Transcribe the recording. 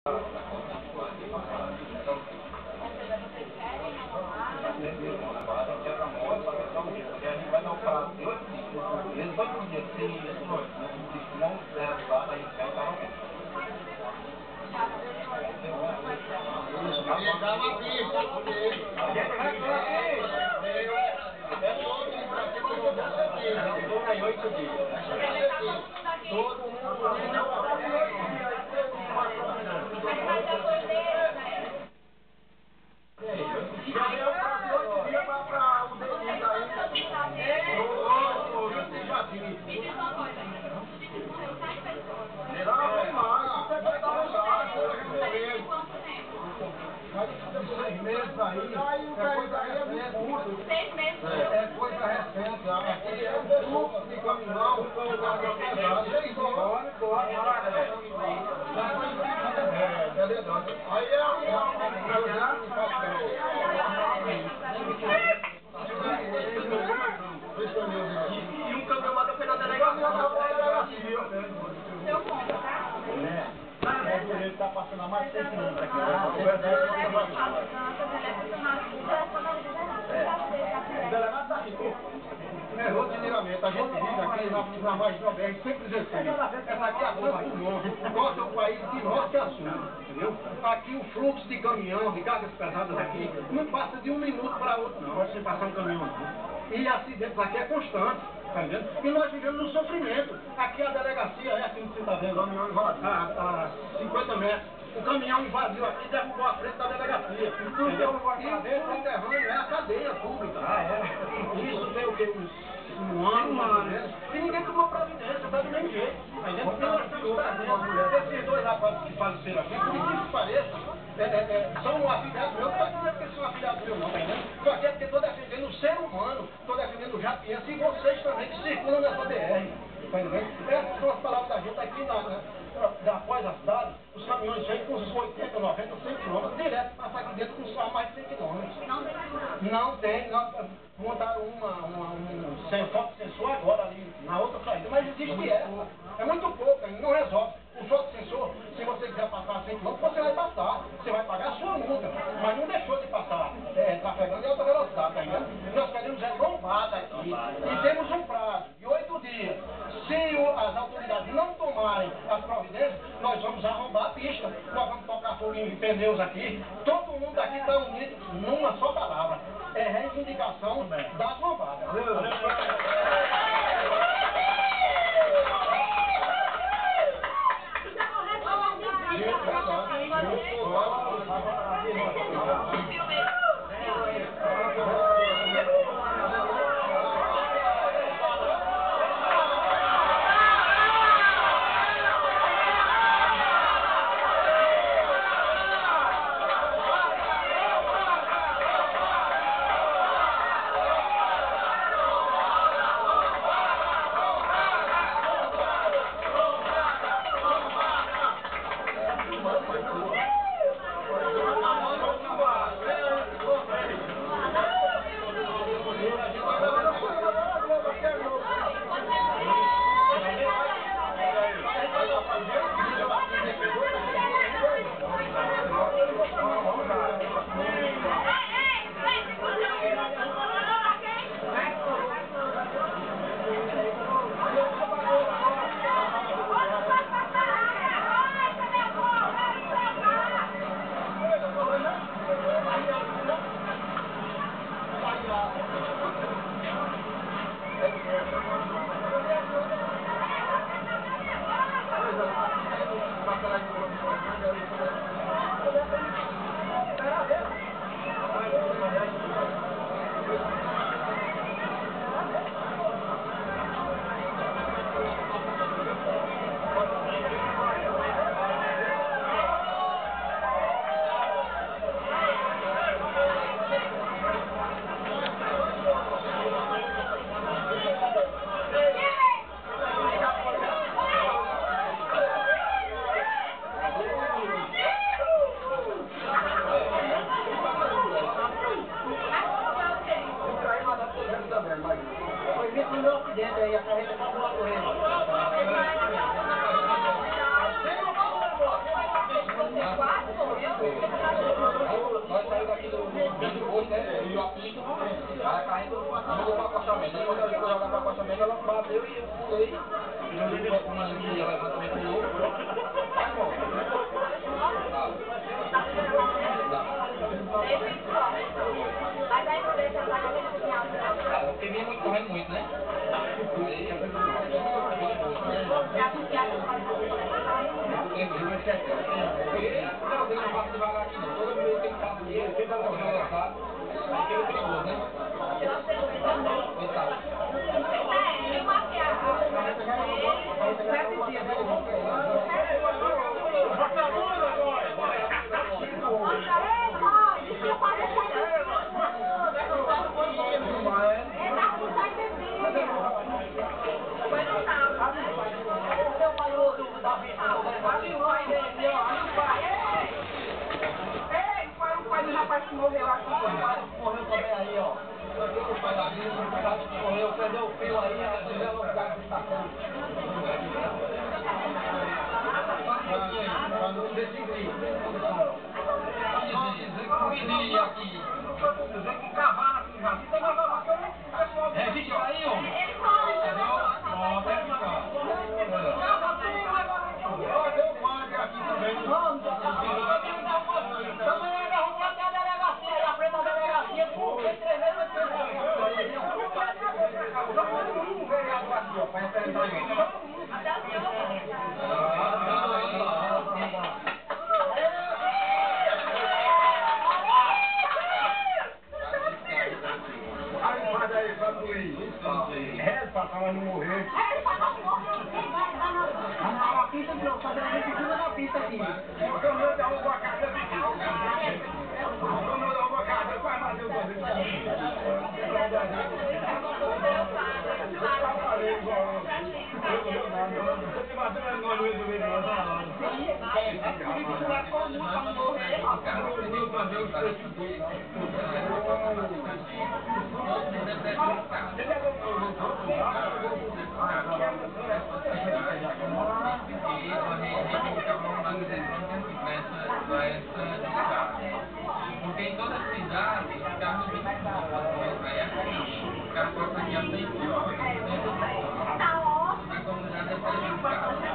Vai dar o prazo de 8 dias. Eles 8 dias, se não der resultado, aí vai estar ok. Dá uma pista, aí 8 dias. Todo mundo já deu o prazo de 8 dias para o delito aí. Me diz uma coisa, morreu 7 pessoas. Não, foi mais. Você vai dar um saco. Quanto tempo? Mas 6 meses aí, é coisa recente. 6 meses. É coisa recente. Aqui é um fluxo de caminhão, carga pesada. 6 horas, aí é um e um campeonato foi na delegacia. Seu ponto, tá? Ele está passando há mais de 6 anos aqui. O delegado está aqui. Errou de ligamento. A gente vive aqui na margem nordeste, 116. Essa aqui é a rua pulmão. Nosso é um país de norte a sul. Entendeu? Aqui o fluxo de caminhão, de cargas pesadas aqui, não passa de um minuto para outro, não. Sem passar um caminhão, não. E acidentes aqui é constante. Tá entendendo? E nós vivemos no sofrimento. Aqui a delegacia é assim que você está vendo, o caminhão invadiu a 50 metros. O caminhão invadiu aqui e derrubou a frente da delegacia. Entendeu? E o subterrâneo é a cadeia pública. Isso tem o quê? Um ano, mais ou menos. E ninguém tomou providência, tá do mesmo jeito. Tá entendendo? E nós estamos trazendo esses 2 rapazes que faleceram aqui, por incrível que pareça, são afiliados meus, não está dizendo que eles são afiliados meus, não, tá entendendo? Só que é porque estou defendendo o ser humano, estou defendendo o jatiense e vocês também que circulam nessa BR. Tá entendendo? Essas são as palavras da gente aqui após a cidade, os caminhões vêm com uns 80, 90, 100 quilômetros, direto, passar aqui dentro com só mais de 100 quilômetros. Não tem, montaram um fotossensor agora ali na outra saída, mas existe essa. É muito pouco, não resolve. O fotossensor, se você quiser passar 100 km, você vai passar. Você vai pagar a sua multa. Mas não deixou de passar trafegando em alta velocidade, tá entendendo? Nós queremos lombada aqui. E temos um prazo de 8 dias. Se as autoridades não tomarem as providências, nós vamos arrombar a pista. Nós vamos tocar fogo em pneus aqui. Todo mundo aqui está unido numa só palavra. É reivindicação das lombadas. acidente aí, a carreta passou a correr. Não, você não passa devagar aqui não. Todo mundo tem que passar aqui, ele tenta correr engraçado. Aqui é perigoso, né? Coitado. Eu maquiava. Rapaz que morreu aqui, morreu também aí, ó. Morreu, perdeu o fio aí, a velocidade do estação. Quando não decidir. Dizer aqui. Dizer que cavar aqui já. Se tem mais lavação, o pessoal... Registra aí, homem. Ó, tem que ficar. Eu pago aqui também. Também arrumou até a delegacia aí, a frente da delegacia, por 3 meses vai ter. Um vereador aqui, ó, para representar aí. Aí, faz aí, pra tu ir. Reza pra nós não morrer. A pista de novo, fazendo a gente em cima da pista aqui. O caminhão derrubou a casa dele. O caminhão derrubou a casa dele, vai fazer o que? Você bateu na nós no meio do meio, não tá lá. É porque isso não é comum pra morrer. Porque em toda a cidade, os carros de o carro passa aqui à frente, ó. Na comunidade é prejudicado.